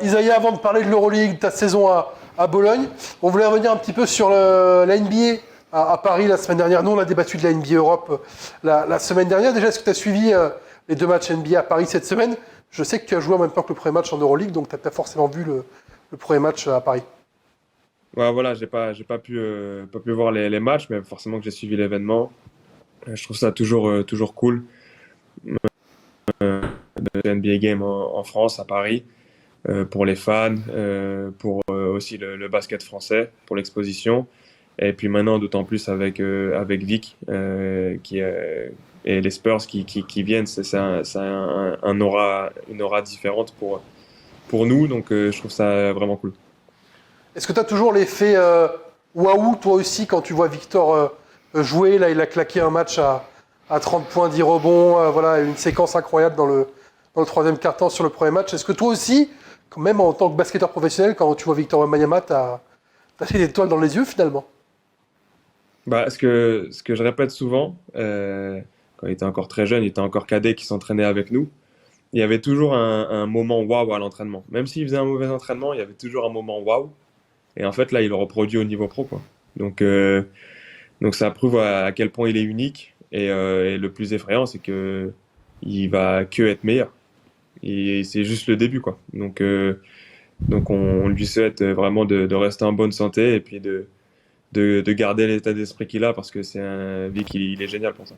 Isaiah, avant de parler de l'Euroleague, ta saison à Bologne, on voulait revenir un petit peu sur la NBA à Paris la semaine dernière. Nous, on a débattu de la NBA Europe la semaine dernière. Déjà, est-ce que tu as suivi les deux matchs NBA à Paris cette semaine? Je sais que tu as joué en même temps que le premier match en Euroleague, donc tu as forcément vu le premier match à Paris. Ouais, voilà, pas pu voir les matchs, mais forcément que j'ai suivi l'événement. Je trouve ça toujours cool, le NBA Game en France, à Paris, pour les fans, pour aussi le basket français, pour l'exposition. Et puis maintenant, d'autant plus avec Vic et les Spurs qui viennent, une aura différente pour nous. Donc, je trouve ça vraiment cool. Est-ce que tu as toujours l'effet waouh, toi aussi, quand tu vois Victor jouer? Là, il a claqué un match à 30 points, 10 rebonds, voilà, une séquence incroyable dans le troisième quart-temps sur le premier match. Est-ce que toi aussi, quand même en tant que basketteur professionnel, quand tu vois Victor Wembanyama, t'as des étoiles dans les yeux finalement? Bah, ce que je répète souvent, quand il était encore très jeune, il était encore cadet qui s'entraînait avec nous. Il y avait toujours un moment waouh à l'entraînement. Même s'il faisait un mauvais entraînement, il y avait toujours un moment waouh. Et en fait, là, il le reproduit au niveau pro, quoi. Donc ça prouve à quel point il est unique. Et le plus effrayant, c'est que il va que être meilleur. Et c'est juste le début, quoi. Donc on lui souhaite vraiment de rester en bonne santé et puis de garder l'état d'esprit qu'il a parce que c'est un Vic, il est génial pour ça.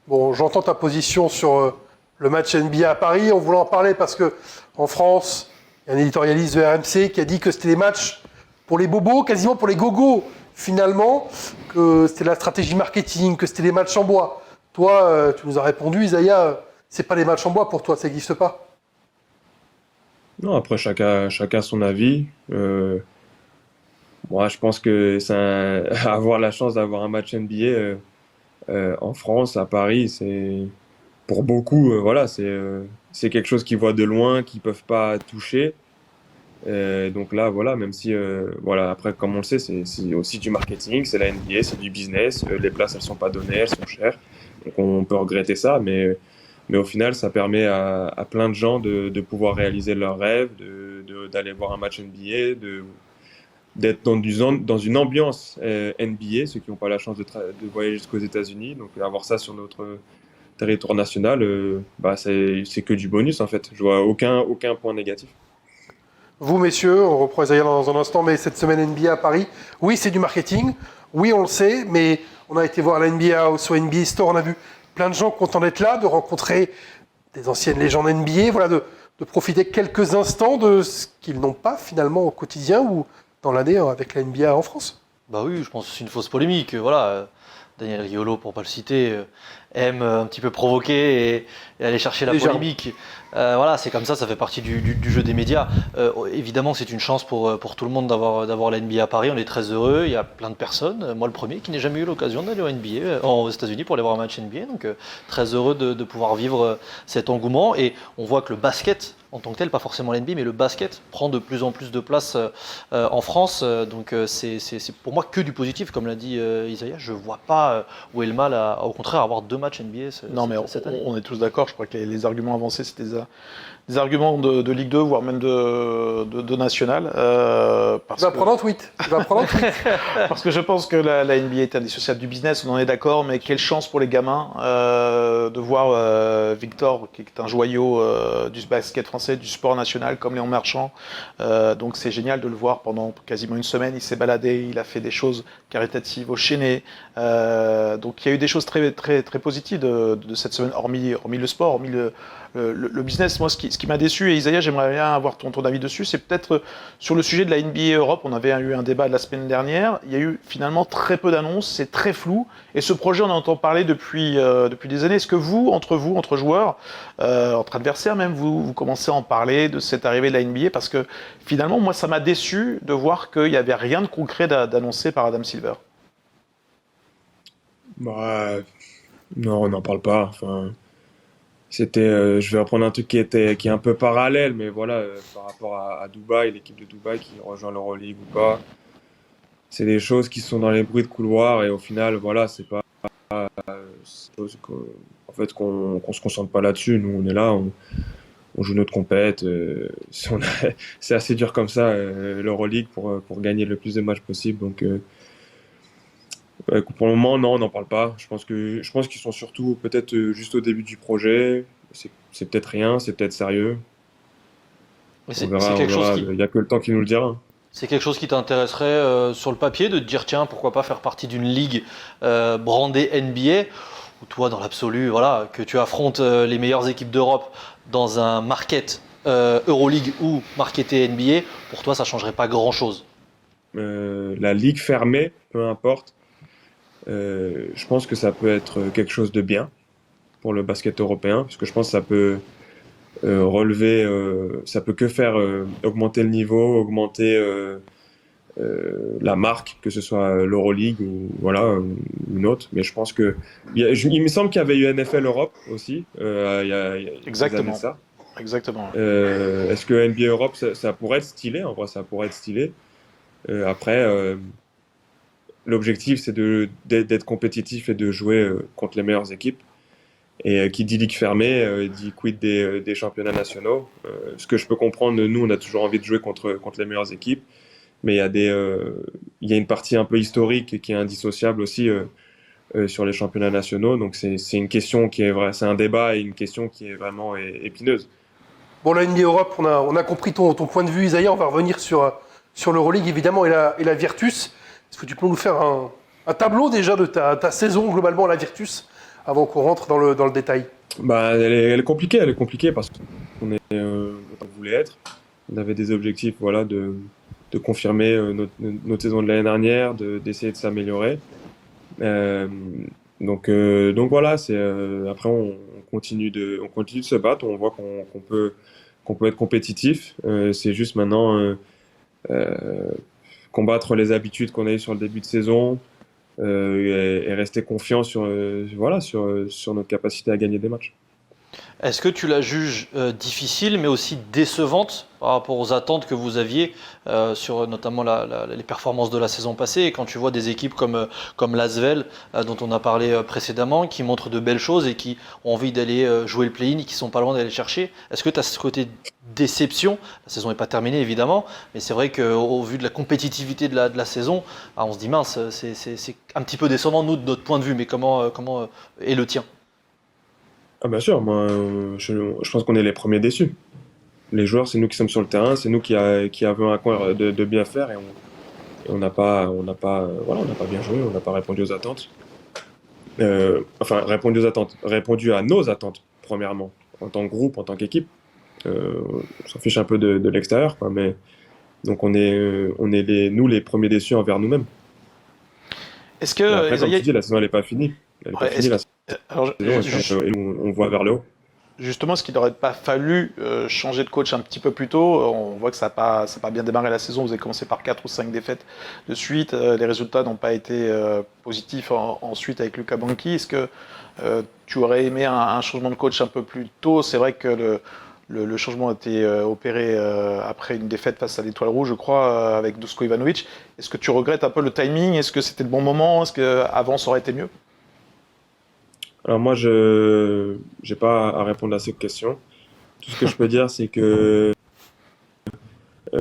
Bon, j'entends ta position sur le match NBA à Paris. On voulait en parler parce que en France, il y a un éditorialiste de RMC qui a dit que c'était des matchs pour les bobos, quasiment pour les gogos, finalement, que c'était la stratégie marketing, que c'était des matchs en bois. Toi, tu nous as répondu, Isaiah, c'est pas des matchs en bois pour toi, ça n'existe pas. Non, après, chacun son avis. Moi, je pense que avoir la chance d'avoir un match NBA en France, à Paris, c'est pour beaucoup, voilà, c'est quelque chose qu'ils voient de loin, qu'ils peuvent pas toucher. Donc là, voilà, même si, voilà, après, comme on le sait, c'est aussi du marketing, c'est la NBA, c'est du business. Les places, elles sont pas données, elles sont chères. Donc on peut regretter ça, mais au final, ça permet à plein de gens de pouvoir réaliser leurs rêves, d'aller voir un match NBA, d'être dans une ambiance NBA, ceux qui n'ont pas la chance de voyager jusqu'aux États-Unis. Donc avoir ça sur notre territoire national, bah, c'est que du bonus en fait. Je vois aucun point négatif. Vous, messieurs, on reprend Isaiah dans un instant, mais cette semaine NBA à Paris, oui, c'est du marketing, oui, on le sait, mais on a été voir la NBA au NBA Store, on a vu plein de gens contents d'être là, de rencontrer des anciennes légendes NBA, voilà, de profiter quelques instants de ce qu'ils n'ont pas finalement au quotidien ou dans l'année avec la NBA en France. Bah oui, je pense que c'est une fausse polémique. Voilà, Daniel Riolo, pour pas le citer, aime un petit peu provoquer et aller chercher la Déjà. polémique. Voilà, c'est comme ça fait partie du jeu des médias. Évidemment, c'est une chance pour tout le monde d'avoir la NBA à Paris. On est très heureux. Il y a plein de personnes, moi le premier, qui n'ai jamais eu l'occasion d'aller au NBA, aux États-Unis pour aller voir un match NBA. Donc très heureux de pouvoir vivre cet engouement. Et on voit que le basket en tant que tel, pas forcément l'NBA, mais le basket prend de plus en plus de place en France. Donc c'est pour moi que du positif, comme l'a dit Isaiah. Je vois pas où est le mal au contraire, avoir deux matchs NBA Non, mais cette année. on est tous d'accord. Je crois que les arguments avancés, c'était des arguments de Ligue 2, voire même de National. Tu vas prendre un tweet. Tu vas prendre un tweet. Parce que je pense que la NBA est indissociable du business, on en est d'accord, mais quelle chance pour les gamins de voir Victor, qui est un joyau du basket français, du sport national, comme Léon Marchand. Donc c'est génial de le voir pendant quasiment une semaine. Il s'est baladé, il a fait des choses caritatives au Chénet. Donc il y a eu des choses très, très, très positives de cette semaine, hormis le sport, hormis le business. Moi, ce qui m'a déçu, et Isaiah, j'aimerais bien avoir ton avis dessus, c'est peut-être sur le sujet de la NBA Europe. On avait eu un débat la semaine dernière. Il y a eu finalement très peu d'annonces, c'est très flou. Et ce projet, on en entend parler depuis des années. Est-ce que entre joueurs, entre adversaires même, vous commencez à en parler de cette arrivée de la NBA? Parce que finalement, moi, ça m'a déçu de voir qu'il n'y avait rien de concret d'annoncer par Adam Silver. Bah, non, on n'en parle pas. Enfin, je vais reprendre un truc qui est un peu parallèle, mais voilà, par rapport à Dubaï, l'équipe de Dubaï qui rejoint l'Euroleague ou pas, c'est des choses qui sont dans les bruits de couloir et au final, voilà, c'est pas en fait qu'on se concentre pas là-dessus. Nous, on est là, on joue notre compète. C'est assez dur comme ça, l'Euroleague, pour gagner le plus de matchs possible. Donc, ouais, pour le moment, non, on n'en parle pas. Je pense qu'ils sont surtout peut-être juste au début du projet. C'est peut-être rien, c'est peut-être sérieux. Mais On verra, il n'y a que le temps qui nous le dira. c'est quelque chose qui t'intéresserait sur le papier, de te dire tiens, pourquoi pas faire partie d'une ligue brandée NBA, où toi, dans l'absolu, voilà, que tu affrontes les meilleures équipes d'Europe dans un market Euroleague ou marketé NBA, pour toi, ça changerait pas grand-chose. La ligue fermée, peu importe, je pense que ça peut être quelque chose de bien pour le basket européen, parce que je pense que ça peut relever, ça peut que faire augmenter le niveau, augmenter la marque, que ce soit l'Euroleague ou voilà une autre. Mais je pense que il me semble qu'il y avait eu NFL Europe aussi il y a quelques années Exactement. de ça. Exactement. Est-ce que NBA Europe ça pourrait être stylé? En vrai, ça pourrait être stylé. Après, l'objectif c'est d'être compétitif et de jouer contre les meilleures équipes. Et qui dit ligue fermée, dit quid des championnats nationaux. Ce que je peux comprendre, nous, on a toujours envie de jouer contre les meilleures équipes, mais il y a une partie un peu historique qui est indissociable aussi sur les championnats nationaux. Donc c'est une question qui est vraie, c'est un débat et une question qui est vraiment épineuse. Bon, la NBA Europe, on a compris ton point de vue, Isaïa. On va revenir sur l'Euroleague, évidemment, et la Virtus. Est-ce que tu peux nous faire un tableau déjà de ta saison globalement à la Virtus, avant qu'on rentre dans le détail? Bah, elle est compliquée parce qu'on voulait être. On avait des objectifs, voilà, de confirmer notre saison de l'année dernière, d'essayer de s'améliorer. Donc voilà, après on continue de se battre. On voit qu'on peut être compétitif. C'est juste maintenant combattre les habitudes qu'on a eues sur le début de saison. Et rester confiant voilà, sur notre capacité à gagner des matchs. Est-ce que tu la juges difficile, mais aussi décevante par rapport aux attentes que vous aviez sur notamment les performances de la saison passée, et quand tu vois des équipes comme l'Asvel, dont on a parlé précédemment, qui montrent de belles choses et qui ont envie d'aller jouer le play-in et qui sont pas loin d'aller chercher, est-ce que tu as ce côté déception? La saison n'est pas terminée évidemment, mais c'est vrai qu'au vu de la compétitivité de la saison, on se dit mince, c'est un petit peu décevant nous de notre point de vue, mais comment est le tien? Ah bien sûr, moi je pense qu'on est les premiers déçus. Les joueurs, c'est nous qui sommes sur le terrain, c'est nous qui avons à cœur de bien faire, et on n'a pas bien joué, on n'a pas répondu aux attentes. Répondu à nos attentes premièrement, en tant que groupe, en tant qu'équipe. On s'en fiche un peu de l'extérieur, quoi, mais donc on est nous les premiers déçus envers nous-mêmes. Est-ce que Et après, comme tu dis, la saison elle n'est pas finie. Elle n'est pas Ouais, finie, la alors, saison, et on voit vers le haut. justement, est-ce qu'il n'aurait pas fallu changer de coach un petit peu plus tôt? On voit que ça n'a pas bien démarré la saison. Vous avez commencé par 4 ou 5 défaites de suite. Les résultats n'ont pas été positifs ensuite avec Luca Banchi. Est-ce que tu aurais aimé un changement de coach un peu plus tôt? C'est vrai que le changement a été opéré après une défaite face à l'Étoile Rouge, je crois, avec Dusko Ivanovic. Est-ce que tu regrettes un peu le timing? Est-ce que c'était le bon moment? Est-ce qu'avant ça aurait été mieux? Alors moi, je n'ai pas à répondre à cette question. Tout ce que je peux dire, c'est que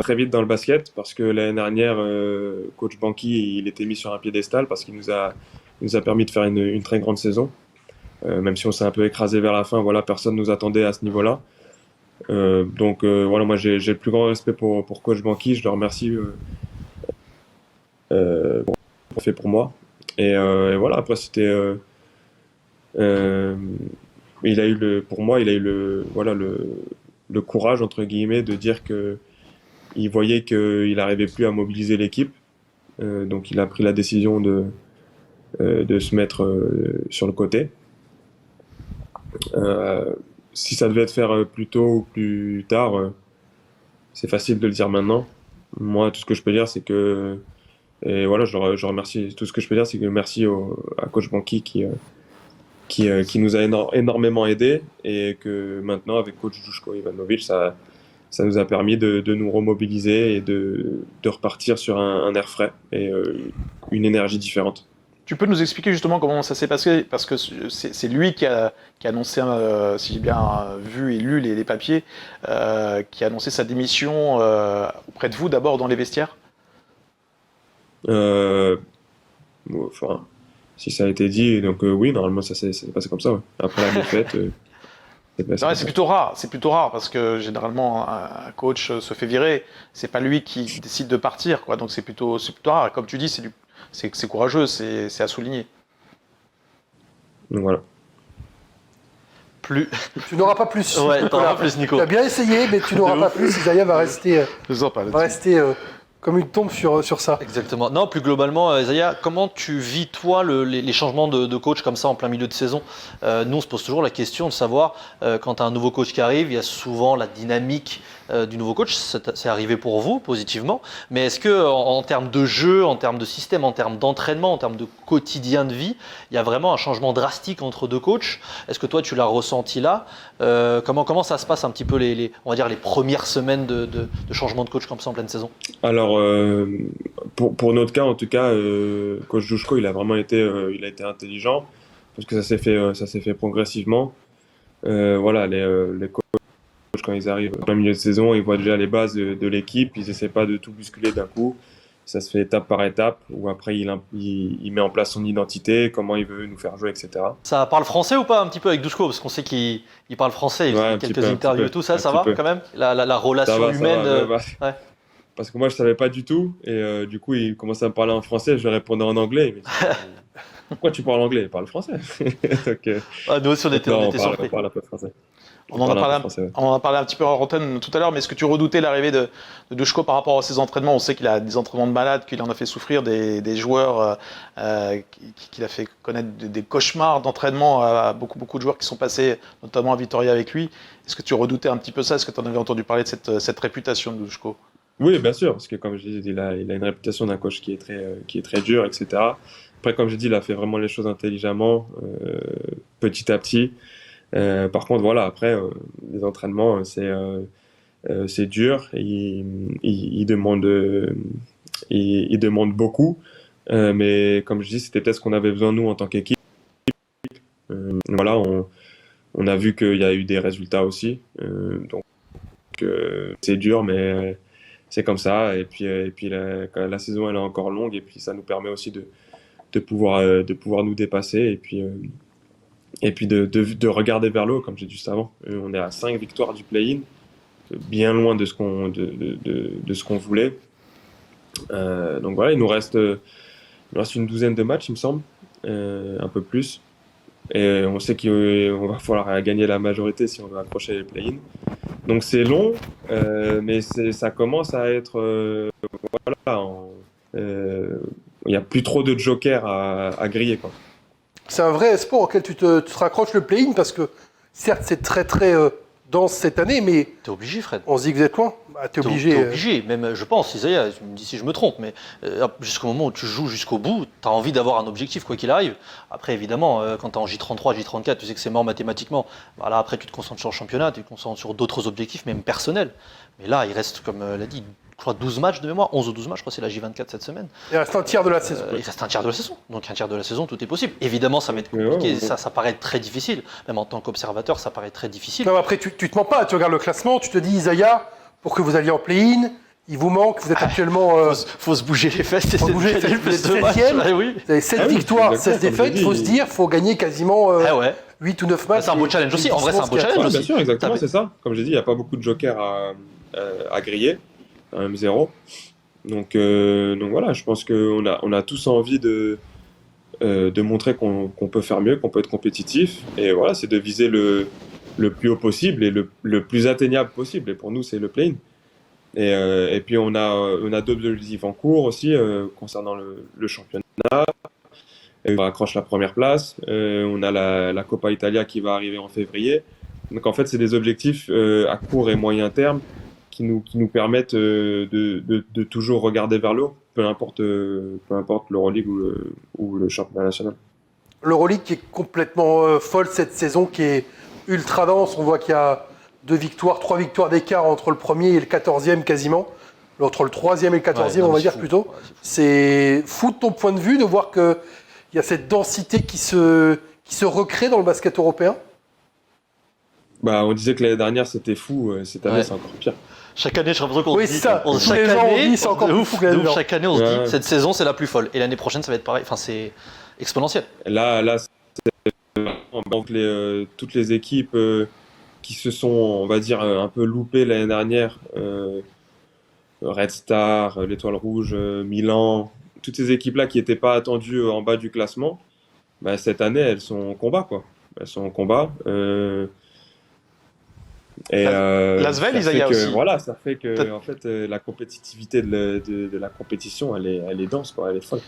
très vite dans le basket, parce que l'année dernière, coach Banchi, il était mis sur un piédestal parce qu'il nous a permis de faire une très grande saison. Même si on s'est un peu écrasé vers la fin, voilà, personne ne nous attendait à ce niveau-là. Donc voilà, moi j'ai le plus grand respect pour coach Banchi. Je le remercie pour ce qu'il fait pour moi. Et voilà, après c'était pour moi, il a eu le courage, entre guillemets, de dire que il voyait qu'il n'arrivait plus à mobiliser l'équipe. Donc il a pris la décision de se mettre sur le côté. Si ça devait être faire plus tôt ou plus tard, c'est facile de le dire maintenant. Moi, tout ce que je peux dire, c'est que... Et voilà, je remercie. Tout ce que je peux dire, c'est que merci à coach Banchi qui nous a énormément aidé, et que maintenant avec coach Dusko Ivanovic, ça nous a permis de nous remobiliser et de repartir sur un air frais et une énergie différente. Tu peux nous expliquer justement comment ça s'est passé? Parce que c'est lui qui a annoncé, si j'ai bien vu et lu les papiers, qui a annoncé sa démission auprès de vous d'abord dans les vestiaires. Bon, enfin, si ça a été dit, donc oui, normalement ça s'est passé comme ça. Ouais. Après la défaite, c'est passé Ouais, comme c'est ça. plutôt rare parce que généralement un coach se fait virer, c'est pas lui qui décide de partir, quoi. Donc c'est plutôt rare. Comme tu dis, c'est courageux, c'est à souligner. Donc voilà. Plus. Tu n'auras pas plus. Ouais, t'en auras plus, Nico. Tu as bien essayé, mais tu n'auras pas plus. Isaiah va rester, comme une tombe sur ça. Exactement. Non, plus globalement, Isaiah, comment tu vis, toi, les changements de coach comme ça en plein milieu de saison? Nous, on se pose toujours la question de savoir, quand tu as un nouveau coach qui arrive, il y a souvent la dynamique du nouveau coach. C'est arrivé pour vous, positivement. Mais est-ce que en termes de jeu, en termes de système, en termes d'entraînement, en termes de quotidien de vie, il y a vraiment un changement drastique entre deux coachs? Est-ce que toi, tu l'as ressenti là? Comment ça se passe un petit peu on va dire les premières semaines de changement de coach comme ça en pleine saison? Alors, pour notre cas, en tout cas, coach Duško, il a été intelligent parce que ça s'est fait progressivement. Voilà, les coachs, quand ils arrivent en milieu de saison, ils voient déjà les bases de l'équipe, ils essaient pas de tout bousculer d'un coup. Ça se fait étape par étape, où après il met en place son identité, comment il veut nous faire jouer, etc. Ça parle français ou pas un petit peu avec Duško? Parce qu'on sait qu'il parle français, il Ouais, fait quelques interviews et tout, ça va peu. quand même? La relation humaine. Ouais. Parce que moi, je savais pas du tout, et du coup, il commençait à me parler en français, je lui répondais en anglais. Il me dit, pourquoi tu parles anglais? Il parle français. Donc, Nous aussi, on était surpris. on parle un peu français. On en a parlé un petit peu en antenne tout à l'heure, mais est-ce que tu redoutais l'arrivée de Duško par rapport à ses entraînements? On sait qu'il a des entraînements de malade, qu'il en a fait souffrir des joueurs, qu'il a fait connaître des cauchemars d'entraînement à beaucoup de joueurs qui sont passés, notamment à Vitoria avec lui. Est-ce que tu redoutais un petit peu ça? Est-ce que tu en avais entendu parler de cette réputation de Duško? Oui, bien sûr, parce que comme je dis, il a une réputation d'un coach qui est très dur, etc. Après, comme je dis, il a fait vraiment les choses intelligemment, petit à petit. Par contre, voilà, après, les entraînements, c'est dur. Il demande beaucoup. Mais comme je dis, c'était peut-être ce qu'on avait besoin, nous, en tant qu'équipe. Voilà, on a vu qu'il y a eu des résultats aussi. Donc, c'est dur, mais c'est comme ça. Et puis la saison, elle est encore longue. Et puis, ça nous permet aussi de pouvoir nous dépasser. Et puis de regarder vers le haut, comme j'ai dit juste avant. On est à 5 victoires du play-in, bien loin de ce qu'on voulait. Donc voilà, il nous reste une douzaine de matchs, il me semble, un peu plus. Et on sait qu'on va falloir gagner la majorité si on veut accrocher les play-in. Donc c'est long, mais ça commence à être... il n'y a plus trop de jokers à griller, quoi. C'est un vrai espoir auquel tu te raccroches le play-in parce que certes c'est très très dense cette année, mais T'es obligé, Fred. on se dit que vous êtes loin. T'es obligé. T'es obligé, même je pense, Isaiah, tu me dis si je me trompe, mais jusqu'au moment où tu joues jusqu'au bout, tu as envie d'avoir un objectif quoi qu'il arrive. Après évidemment, quand tu es en J33, J34, tu sais que c'est mort mathématiquement. Voilà, après tu te concentres sur le championnat, tu te concentres sur d'autres objectifs, même personnels. Mais là, il reste, comme l'a dit, je crois 12 matchs de mémoire, 11 ou 12 matchs, je crois que c'est la J24 cette semaine. Il reste un tiers de la saison. Il reste un tiers de la saison. Donc un tiers de la saison, tout est possible. Évidemment, ça va être compliqué, ça paraît très difficile. Même en tant qu'observateur, ça paraît très difficile. Non, après, tu te mens pas, tu regardes le classement, tu te dis, Isaiah, pour que vous alliez en play-in, il vous manque, vous êtes actuellement... faut se bouger les fesses, et faut bouger les fesses, vous êtes septième, oui. vous avez 7 victoires, 16 défaites, il faut se dire, il faut gagner quasiment 8 ou 9 matchs. C'est un beau challenge aussi, en vrai c'est un beau challenge aussi. Bien sûr, exactement, c'est ça. Comme j'ai dit, il n'y a pas beaucoup de jokers à griller, quand même 0. Donc voilà, je pense qu'on a tous envie de montrer qu'on peut faire mieux, qu'on peut être compétitif. Et voilà, c'est de viser le plus haut possible et le plus atteignable possible. Et pour nous, c'est le play-in. Et puis on a d'autres objectifs en cours aussi concernant le championnat. On accroche la première place. On a la Coppa Italia qui va arriver en février. Donc en fait, c'est des objectifs à court et moyen terme qui nous permettent de toujours regarder vers le haut, peu importe l'Euroleague ou le championnat national. L'Euroleague qui est complètement folle cette saison, qui est ultra dense. On voit qu'il y a 3 victoires d'écart entre le premier et le 14e quasiment. Entre le 3e et le 14e, on va dire plutôt. C'est fou de ton point de vue de voir qu'il y a cette densité qui se recrée dans le basket européen? Bah, on disait que l'année dernière c'était fou, cette année Ouais. c'est encore pire. Chaque année, j'ai l'impression qu'on Oui, se dit, c'est ça. on- Tous chaque les ans, on année, dit, c'est encore de plus ouf, fou que l'année de ouf, dernière. chaque année, on se dit, Ouais. cette saison, c'est la plus folle. Et l'année prochaine, ça va être pareil. Enfin, c'est exponentiel. Là donc toutes les équipes qui se sont, on va dire, un peu loupées l'année dernière, Red Star, l'Étoile Rouge, Milan, toutes ces équipes-là qui n'étaient pas attendues en bas du classement, bah, cette année, elles sont au combat, quoi. Elles sont au combat. Lasvel, ça Isaiah fait que, aussi. voilà, ça fait que Peut-être- en fait, la compétitivité de la compétition, elle est dense, quoi, elle est folle.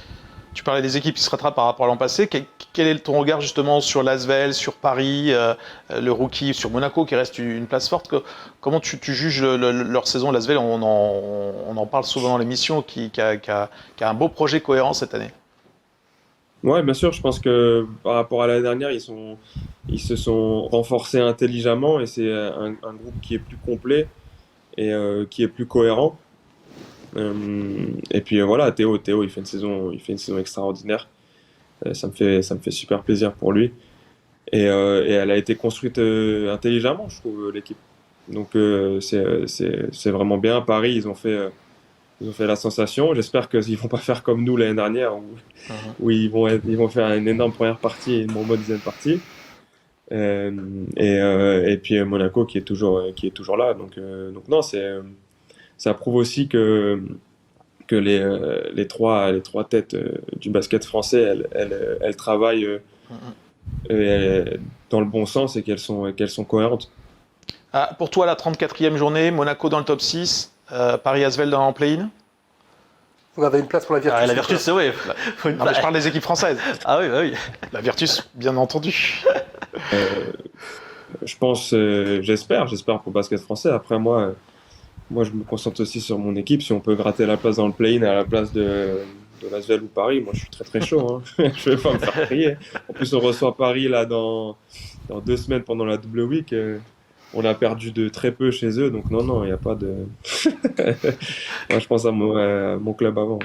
Tu parlais des équipes qui se rattrapent par rapport à l'an passé. Quel est ton regard justement sur Lasvel, sur Paris, le rookie, sur Monaco qui reste une place forte? Comment tu juges leur saison? Lasvel, on en parle souvent dans l'émission, qui a un beau projet cohérent cette année. Ouais, bien sûr, je pense que par rapport à l'année dernière, ils se sont renforcés intelligemment et c'est un groupe qui est plus complet et qui est plus cohérent. Et puis voilà, Théo, il fait une saison extraordinaire. Ça me fait super plaisir pour lui. Et elle a été construite intelligemment, je trouve, l'équipe. Donc c'est vraiment bien. Paris, ils ont fait la sensation. J'espère qu'ils vont pas faire comme nous l'année dernière, où ils vont faire une énorme première partie et une moins deuxième partie. Et puis Monaco qui est toujours là. Donc non, ça prouve aussi que les trois têtes du basket français, elles travaillent dans le bon sens et qu'elles sont cohérentes. Ah, pour toi, la 34e journée, Monaco dans le top 6, Paris-Asvel en play-in. Faut garder une place pour la Virtus. Ah, la Virtus, c'est vrai. Non, mais je parle des équipes françaises. Ah oui, bah oui. La Virtus, bien entendu. Je pense, j'espère pour le basket français. Après, moi, je me concentre aussi sur mon équipe. Si on peut gratter la place dans le play-in à la place de Lasvel ou Paris, moi, je suis très très chaud. Hein. Je vais pas me faire prier. En plus, on reçoit Paris là dans 2 semaines pendant la double week. On a perdu de très peu chez eux, donc non, il n'y a pas de. Moi, je pense à mon club avant.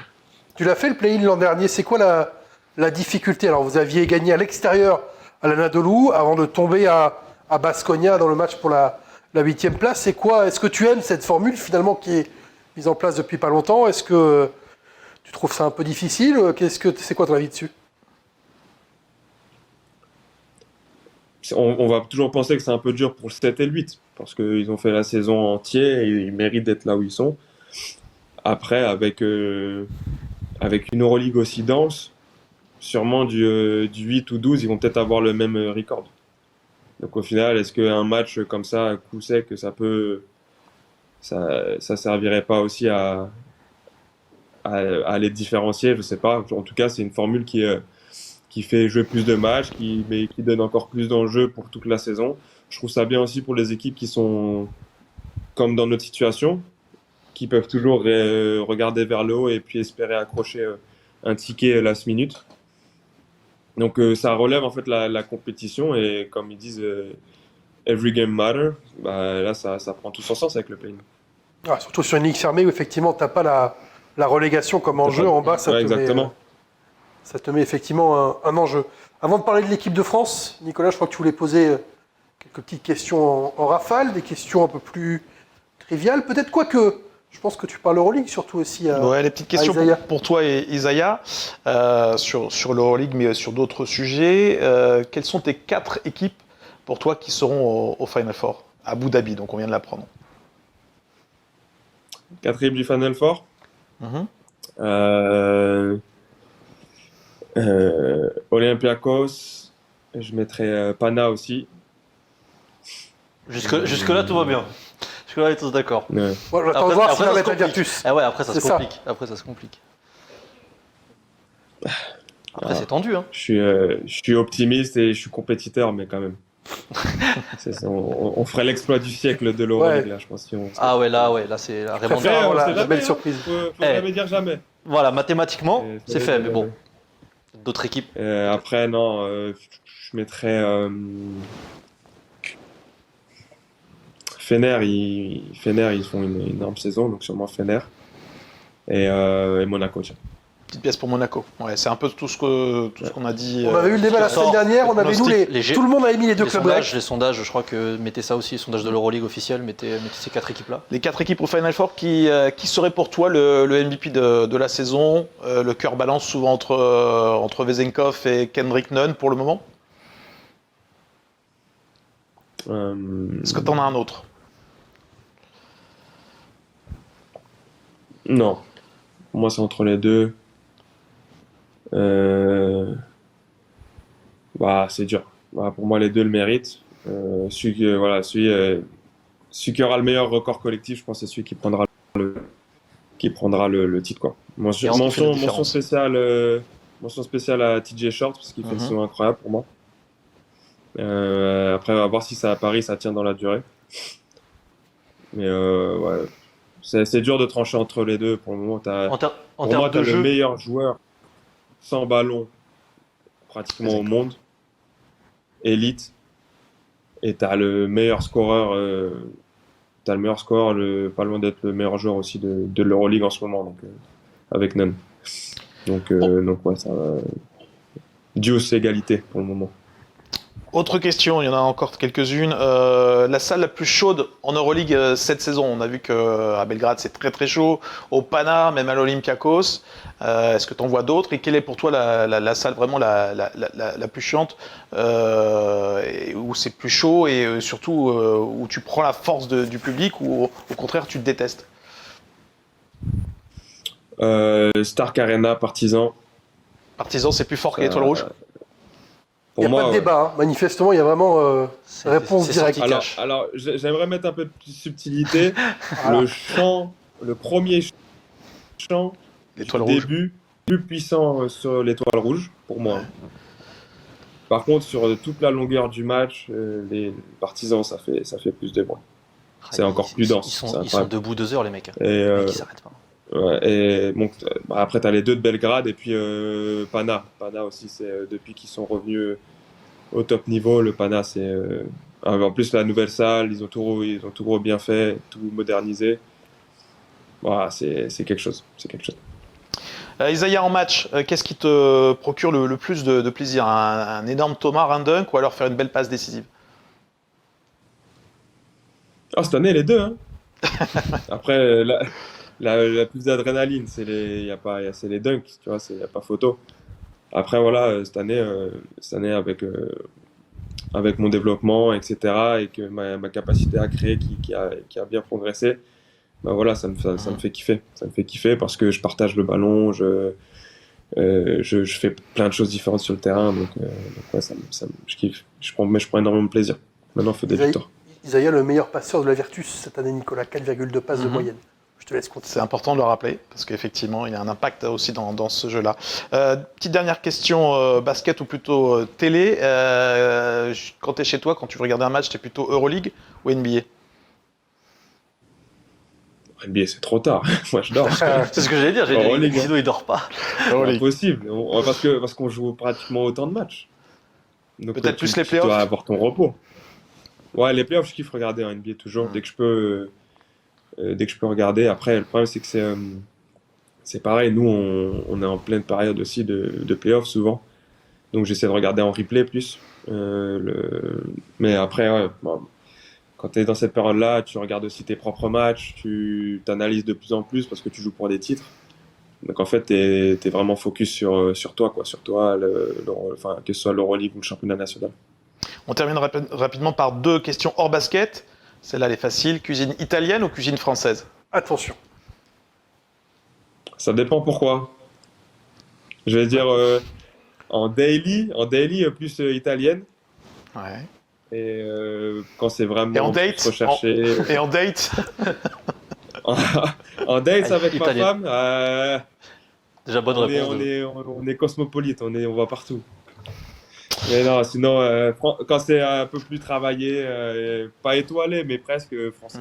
Tu l'as fait le play-in l'an dernier. C'est quoi la difficulté? Alors, vous aviez gagné à l'extérieur à l'Anadolu avant de tomber à Baskonia dans le match pour la 8e place. C'est quoi? Est-ce que tu aimes cette formule finalement qui est mise en place depuis pas longtemps? Est-ce que tu trouves ça un peu difficile? C'est quoi ton avis dessus? On va toujours penser que c'est un peu dur pour le 7 et le 8, parce qu'ils ont fait la saison entière et ils méritent d'être là où ils sont. Après, avec une Euroleague aussi dense, sûrement du 8 ou 12, ils vont peut-être avoir le même record. Donc au final, est-ce qu'un match comme ça, à coup sec, ça servirait pas aussi à les différencier? Je sais pas. En tout cas, c'est une formule qui fait jouer plus de matchs, mais qui donne encore plus d'enjeux pour toute la saison. Je trouve ça bien aussi pour les équipes qui sont comme dans notre situation, qui peuvent toujours regarder vers le haut et puis espérer accrocher un ticket last minute. Donc ça relève en fait la compétition et comme ils disent every game matter, bah, là ça prend tout son sens avec le play-in. Ah, surtout sur une ligue fermée où effectivement tu n'as pas la relégation comme enjeu en bas, Ouais, exactement. Ça te met effectivement un enjeu. Avant de parler de l'équipe de France, Nicolas, je crois que tu voulais poser quelques petites questions en rafale, des questions un peu plus triviales. Peut-être quoi que je pense que tu parles Euroleague surtout aussi. Ouais, les petites questions Isaiah. pour toi et Isaiah sur l'Euroleague, mais sur d'autres sujets. Quelles sont tes 4 équipes pour toi qui seront au Final Four à Abu Dhabi? Donc on vient de l'apprendre. 4e du Final Four. Olympiakos, je mettrais Pana aussi. Jusque-là, tout va bien. Jusque-là, on est tous d'accord. Ouais. Moi, j'attends de Après, voir après, s'il va ça se mettre la complique. Virtus. Ah ouais, après, ça se C'est ça. complique. Après, ça se complique. Après, c'est tendu, hein. Je suis optimiste et je suis compétiteur, mais quand même. On ferait l'exploit du siècle de l'Euroleague, Ouais. là, je pense. Si on... Ah ouais, là, c'est la Je remontada. préfère avoir on sait la jamais, belle hein. surprise. Faut Eh. jamais dire jamais. Voilà, mathématiquement, c'est fait, mais bon. jamais. D'autres équipes. Après, non, je mettrais Fener. Ils font une énorme saison, donc sûrement Fener. Et Monaco, tiens. Petite pièce pour Monaco. Ouais, c'est un peu tout ce qu'on a dit. On avait eu le débat la semaine dernière, on avait nous tout le monde avait mis les deux clubs grecs. Les sondages, je crois que mettaient ça aussi, les sondages de l'Euroleague officielle mettaient ces 4 équipes-là. Les 4 équipes au Final Four, qui serait pour toi le MVP de la saison? Le cœur balance souvent entre Vezenkov et Kendrick Nunn pour le moment. Est-ce que tu en as un autre? Non. Pour moi, c'est entre les deux. C'est dur. Pour moi, les deux le méritent. Celui qui aura le meilleur record collectif, je pense, c'est celui qui prendra le titre, quoi. Mention spéciale à TJ Short parce qu'il fait une saison incroyable pour moi. Après, on va voir si ça à Paris, ça tient dans la durée. Mais c'est dur de trancher entre les deux pour le moment. Pour moi, tu as le meilleur joueur sans ballon pratiquement au monde, élite, et tu as le meilleur scoreur, pas loin d'être le meilleur joueur aussi de l'Euroleague en ce moment, donc, avec Nunn. Donc ça Deuce égalité pour le moment. Autre question, il y en a encore quelques-unes. La salle la plus chaude en Euroleague cette saison. On a vu qu'à Belgrade, c'est très très chaud. Au Pana, même à l'Olympiakos. Est-ce que tu en vois d'autres? Et quelle est pour toi la salle vraiment la plus chiante, où c'est plus chaud et surtout où tu prends la force du public ou au contraire tu te détestes? Stark Arena, Partizan. Partizan, c'est plus fort que l'Étoile Rouge? Il n'y a pas de débat, hein. Manifestement, il y a vraiment réponse directe. Alors, j'aimerais mettre un peu de subtilité. Le premier chant du début, plus puissant sur l'Étoile Rouge, pour moi. Par contre, sur toute la longueur du match, les Partisans, ça fait plus de bruit. C'est encore plus dense. Ils sont debout 2 heures, les mecs. Et, les mecs, ils s'arrêtent pas. Ouais, et bon, après, tu as les deux de Belgrade et puis Pana. Pana aussi, c'est depuis qu'ils sont revenus au top niveau. Le Pana, c'est. En plus, la nouvelle salle, ils ont tout bien fait, tout modernisé. Voilà, c'est quelque chose. C'est quelque chose. Isaiah, en match, qu'est-ce qui te procure le plus de plaisir? Un énorme Thomas, un dunk ou alors faire une belle passe décisive? Cette année, les deux. Hein. Après, la plus d'adrénaline, c'est les dunks, tu vois, il n'y a pas photo. Après, voilà, cette année avec mon développement, etc., et que ma capacité à créer qui a bien progressé, voilà, ça me fait kiffer. Ça me fait kiffer parce que je partage le ballon, je fais plein de choses différentes sur le terrain, donc ouais, je kiffe. Je prends énormément de plaisir. Maintenant, il faut des victoires. Isaiah, le meilleur passeur de la Virtus cette année, Nicolas, 4,2 passes de moyenne. Je te laisse continuer. C'est important de le rappeler, parce qu'effectivement, il y a un impact aussi dans ce jeu-là. Petite dernière question, basket ou plutôt télé. Quand tu es chez toi, quand tu veux regarder un match, tu es plutôt Euroleague ou NBA? NBA, c'est trop tard. Moi, je dors. C'est ce que j'allais dire. Sinon, il dort pas. C'est impossible. Parce qu'on joue pratiquement autant de matchs. Donc, peut-être plus les playoffs. Tu dois avoir ton repos. Ouais, les playoffs, je kiffe regarder en NBA toujours. Dès que je peux regarder. Après, le problème, c'est que c'est pareil. Nous, on est en pleine période aussi de playoffs souvent. Donc, j'essaie de regarder en replay plus. Mais après, ouais, quand tu es dans cette période-là, tu regardes aussi tes propres matchs, tu t'analyses de plus en plus parce que tu joues pour des titres. Donc en fait, tu es vraiment focus sur toi, quoi, sur toi, que ce soit l'Euroleague ou le championnat national. On termine rapidement par 2 questions hors basket. Celle-là, elle est facile. Cuisine italienne ou cuisine française? Attention. Ça dépend pourquoi. Je vais dire en daily plus italienne. Ouais. Et quand c'est vraiment et en date, recherché. Et en date En date avec ma femme. Déjà bonne réponse. On est cosmopolite, on va partout. Mais non, sinon, quand c'est un peu plus travaillé, pas étoilé, mais presque français.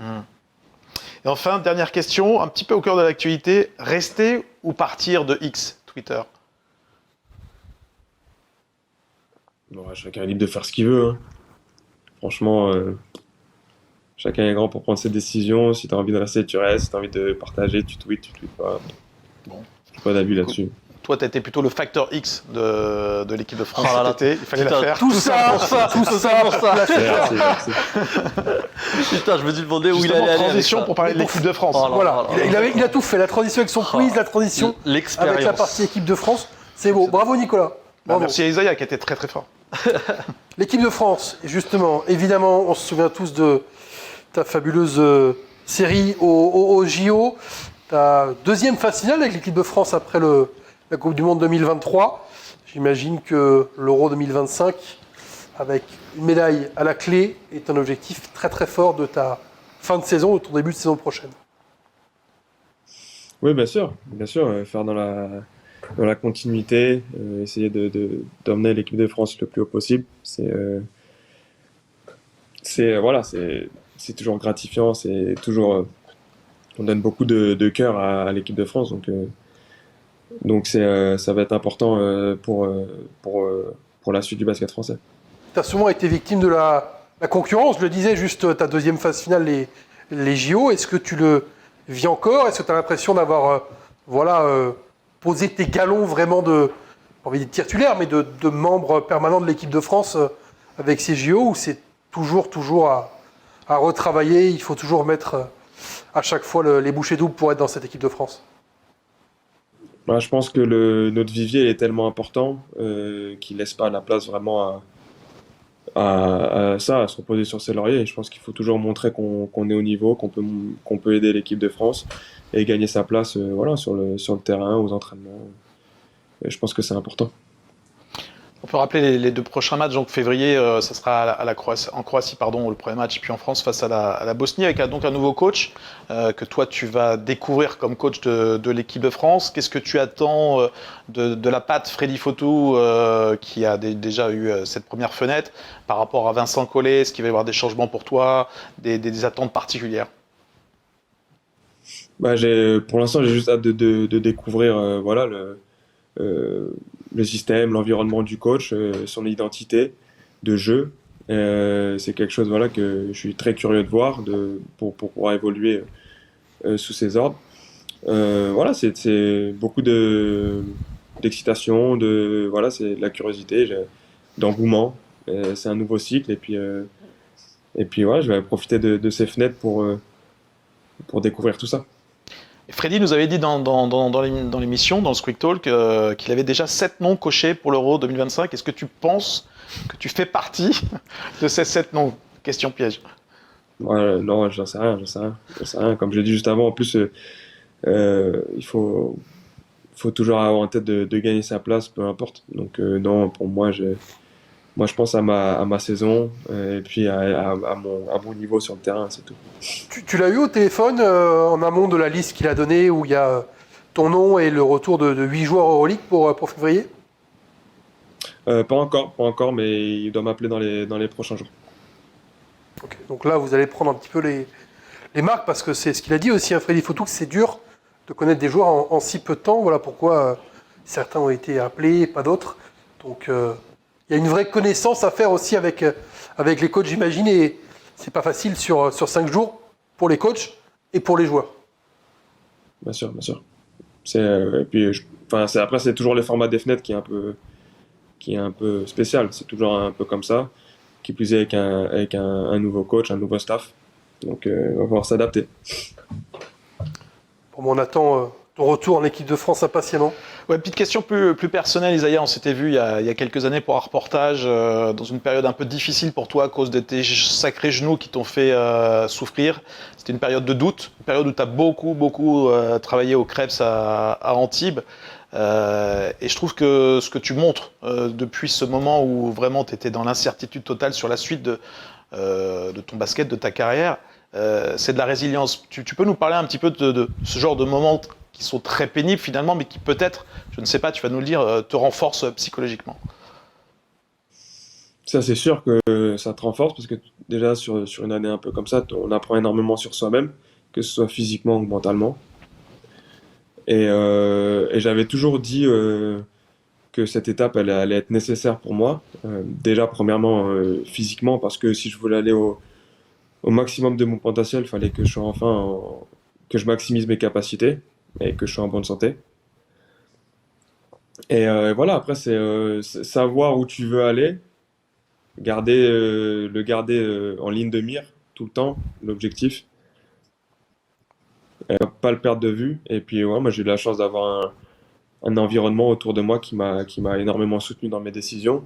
Et enfin, dernière question, un petit peu au cœur de l'actualité, rester ou partir de X, Twitter? Bon, chacun est libre de faire ce qu'il veut. Hein. Franchement, chacun est grand pour prendre ses décisions. Si tu as envie de rester, tu restes. Si tu as envie de partager, tu tweets pas. Bon, je n'ai pas d'avis là-dessus. Toi, tu étais plutôt le facteur X de l'équipe de France Oh là là. cet été. Il fallait la faire. Tout ça pour ça. Merci. Putain, je me suis demandé où il Justement, allait aller. transition avec ça. pour parler de l'équipe de France. Oh là Voilà, là. il a tout fait. La transition avec son quiz, la transition L'expérience. avec la partie équipe de France. C'est beau. Bravo Nicolas. Bah, Bravo. merci à Isaiah qui était très très fort. L'équipe de France, justement, évidemment, on se souvient tous de ta fabuleuse série au JO. Ta deuxième phase finale avec l'équipe de France après la Coupe du Monde 2023. J'imagine que l'Euro 2025, avec une médaille à la clé, est un objectif très très fort de ta fin de saison, de ton début de saison prochaine. Oui, bien sûr, faire dans la continuité, essayer d'emmener l'équipe de France le plus haut possible. C'est toujours gratifiant, c'est toujours on donne beaucoup de cœur à l'équipe de France, donc ça va être important pour la suite du basket français. Tu as souvent été victime de la concurrence, je le disais, juste ta deuxième phase finale, les JO. Est-ce que tu le vis encore? Est-ce que tu as l'impression d'avoir posé tes galons vraiment pas envie de titulaire, mais de membre permanent de l'équipe de France avec ces JO, ou c'est toujours à retravailler, il faut toujours mettre à chaque fois les bouchées doubles pour être dans cette équipe de France? Je pense que notre vivier est tellement important qu'il laisse pas la place vraiment à se reposer sur ses lauriers. Et je pense qu'il faut toujours montrer qu'on est au niveau, qu'on peut aider l'équipe de France et gagner sa place sur le terrain, aux entraînements. Et je pense que c'est important. On peut rappeler les deux prochains matchs. Donc février, ça sera en Croatie, le premier match, puis en France face à la Bosnie, avec donc un nouveau coach que toi tu vas découvrir comme coach de l'équipe de France. Qu'est-ce que tu attends de la patte Freddy Fotou qui a déjà eu cette première fenêtre par rapport à Vincent Collet? Est-ce qu'il va y avoir des changements pour toi, des attentes particulières? Pour l'instant, j'ai juste hâte de découvrir le système, l'environnement du coach, son identité de jeu. C'est quelque chose que je suis très curieux de voir pour pouvoir évoluer sous ses ordres. C'est beaucoup d'excitation, c'est de la curiosité, d'engouement. C'est un nouveau cycle et puis je vais profiter de ces fenêtres pour découvrir tout ça. Freddy nous avait dit dans l'émission, dans le Squeak Talk, qu'il avait déjà 7 noms cochés pour l'Euro 2025. Est-ce que tu penses que tu fais partie de ces 7 noms? Question piège. Non, j'en sais rien. Comme je l'ai dit juste avant, en plus, il faut toujours avoir en tête de gagner sa place, peu importe. Donc non, pour moi, je pense à ma saison et puis à mon niveau sur le terrain, c'est tout. Tu l'as eu au téléphone en amont de la liste qu'il a donnée où il y a ton nom et le retour de 8 joueurs Euroleague pour février? Pas encore, mais il doit m'appeler dans les prochains jours. Okay. Donc là, vous allez prendre un petit peu les marques parce que c'est ce qu'il a dit aussi, Freddy Fotou, que c'est dur de connaître des joueurs en si peu de temps. Voilà pourquoi certains ont été appelés, pas d'autres. Donc il y a une vraie connaissance à faire aussi avec les coachs, j'imagine, et c'est pas facile sur 5 jours pour les coachs et pour les joueurs. Bien sûr. Et puis, après, c'est toujours le format des fenêtres qui est un peu spécial. C'est toujours un peu comme ça, qui plus est avec un nouveau coach, un nouveau staff. Donc, on va pouvoir s'adapter. Bon, on attend ton retour en équipe de France impatiemment. Ouais, petite question plus personnelle, Isaiah. On s'était vu il y a quelques années pour un reportage dans une période un peu difficile pour toi à cause de tes sacrés genoux qui t'ont fait souffrir. C'était une période de doute, une période où tu as beaucoup travaillé au Krebs à Antibes. Et je trouve que ce que tu montres depuis ce moment où vraiment tu étais dans l'incertitude totale sur la suite de ton basket, de ta carrière, c'est de la résilience. Tu peux nous parler un petit peu de ce genre de moments qui sont très pénibles finalement, mais qui peut-être, je ne sais pas, tu vas nous le dire, te renforcent psychologiquement? Ça, c'est sûr que ça te renforce parce que déjà sur une année un peu comme ça, on apprend énormément sur soi-même, que ce soit physiquement ou mentalement. Et j'avais toujours dit que cette étape elle allait être nécessaire pour moi. Déjà, premièrement, physiquement, parce que si je voulais aller au maximum de mon potentiel, il fallait que je sois que je maximise mes capacités et que je sois en bonne santé. Et voilà, après, c'est savoir où tu veux aller, le garder en ligne de mire tout le temps, l'objectif, pas le perdre de vue. Et puis, ouais, moi, j'ai eu la chance d'avoir un environnement autour de moi qui m'a énormément soutenu dans mes décisions,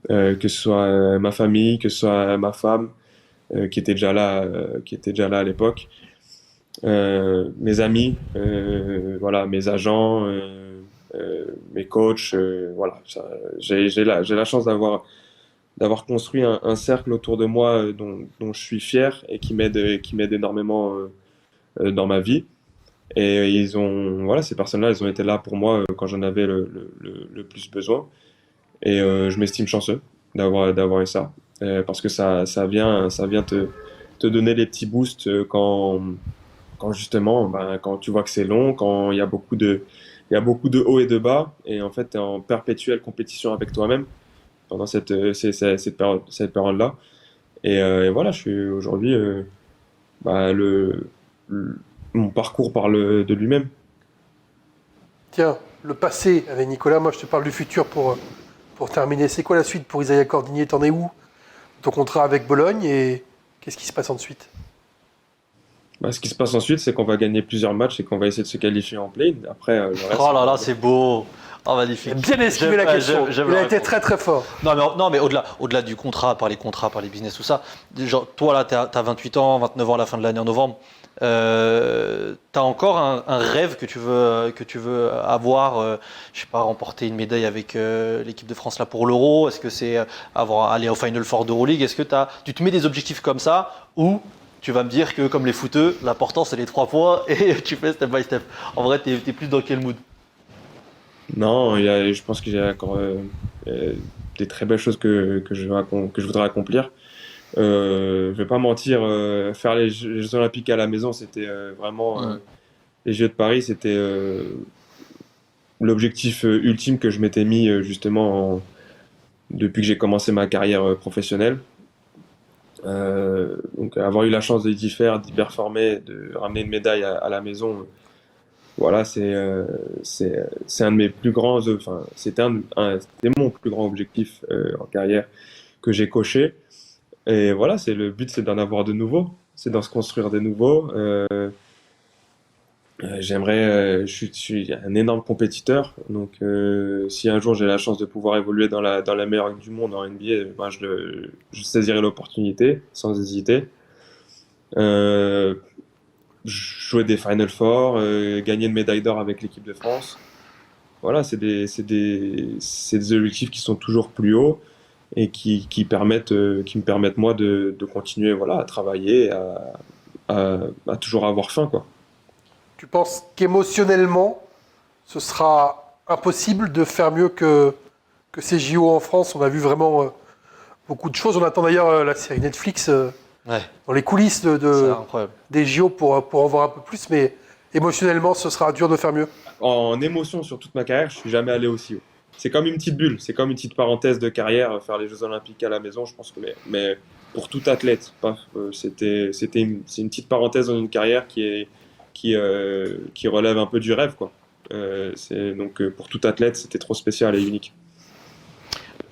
que ce soit ma famille, que ce soit ma femme, qui était déjà là à l'époque, mes amis, voilà, mes agents, mes coachs, voilà. J'ai la chance d'avoir construit un cercle autour de moi dont je suis fier et qui m'aide énormément dans ma vie. Et voilà, ces personnes-là, elles ont été là pour moi quand j'en avais le plus besoin. Et je m'estime chanceux d'avoir eu ça. Parce que ça vient te donner les petits boosts quand justement, ben, quand tu vois que c'est long, quand il y a beaucoup de hauts et de bas. Et en fait, tu es en perpétuelle compétition avec toi-même pendant cette période-là. Et voilà, je suis aujourd'hui, bah, mon parcours parle de lui-même. Tiens, le passé avec Nicolas, moi je te parle du futur pour terminer. C'est quoi la suite pour Isaiah Cordinier? T'en es où? Ton contrat avec Bologne et qu'est-ce qui se passe ensuite? Bah, ce qui se passe ensuite, c'est qu'on va gagner plusieurs matchs et qu'on va essayer de se qualifier en play. Après, le reste, Oh là là, c'est beau. Oh, magnifique. Il a bien esquivé la question. J'aime Il la a été réponse. très très fort. Non, mais au-delà du contrat, par les business, tout ça, genre, toi là, t'as 28 ans, 29 ans à la fin de l'année en novembre. T'as encore un rêve que tu veux avoir, je sais pas, remporter une médaille avec l'équipe de France là pour l'Euro? Est-ce que c'est aller au Final Four d'Euroleague? Est-ce que tu te mets des objectifs comme ça ou tu vas me dire que comme les footeux, l'important c'est les 3 points et tu fais step by step? En vrai, t'es plus dans quel mood? non, je pense que j'ai encore des très belles choses que je voudrais accomplir. Je vais pas mentir, faire les Jeux Olympiques à la maison, c'était vraiment Ouais. les Jeux de Paris, c'était l'objectif ultime que je m'étais mis justement depuis que j'ai commencé ma carrière professionnelle. Donc avoir eu la chance d'y faire, d'y performer, de ramener une médaille à la maison, voilà, c'est un de mes plus grands, enfin c'était mon plus grand objectif en carrière que j'ai coché. Et voilà, le but, c'est d'en avoir de nouveaux, c'est d'en se construire de nouveaux. Je suis un énorme compétiteur, donc si un jour j'ai la chance de pouvoir évoluer dans la meilleure ligue du monde en NBA, ben, je saisirai l'opportunité sans hésiter. Euh, Jouer des Final Four, gagner une médaille d'or avec l'équipe de France. Voilà, c'est des objectifs qui sont toujours plus hauts et qui me permettent moi de continuer, voilà, à travailler, à toujours avoir faim, quoi. Tu penses qu'émotionnellement, ce sera impossible de faire mieux que ces JO en France? On a vu vraiment beaucoup de choses. On attend d'ailleurs la série Netflix Ouais, dans les coulisses c'est incroyable. des JO pour en voir un peu plus, mais émotionnellement, ce sera dur de faire mieux. En émotion sur toute ma carrière, je suis jamais allé aussi haut. C'est comme une petite bulle, c'est comme une petite parenthèse de carrière, faire les Jeux Olympiques à la maison, je pense que mais pour tout athlète, pas, c'est une petite parenthèse dans une carrière qui relève un peu du rêve, quoi. Donc pour tout athlète, c'était trop spécial et unique.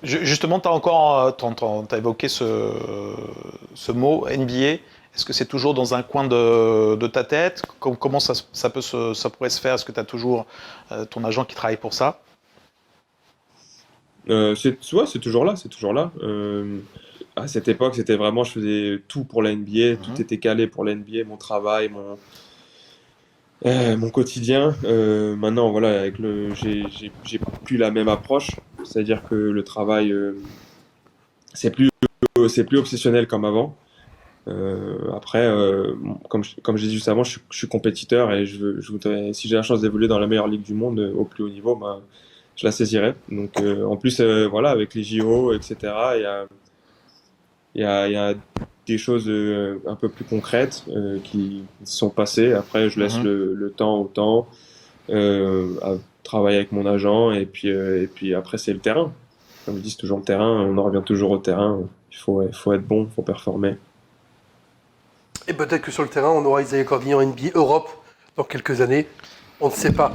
Justement, tu as évoqué ce mot NBA. Est-ce que c'est toujours dans un coin de ta tête? Comment ça pourrait se faire? Est-ce que tu as toujours ton agent qui travaille pour ça? Ouais, c'est toujours là, c'est toujours là. À cette époque, c'était vraiment, je faisais tout pour la NBA, tout était calé pour la NBA, mon travail, mon quotidien. Maintenant, voilà, j'ai plus la même approche, c'est-à-dire que le travail, c'est plus obsessionnel comme avant. Après, comme j'ai dit juste avant, je suis compétiteur et je voudrais, si j'ai la chance d'évoluer dans la meilleure ligue du monde au plus haut niveau, ben, je la saisirai. Donc, en plus, voilà, avec les JO, etc., il y a des choses un peu plus concrètes qui sont passées. Après, je laisse le temps au temps, à travailler avec mon agent, et puis après, c'est le terrain. Comme je dis, c'est toujours le terrain, on en revient toujours au terrain. Il faut être bon, il faut performer. Et peut-être que sur le terrain, on aura Isaiah Cordinier en NBA Europe dans quelques années. On ne sait pas.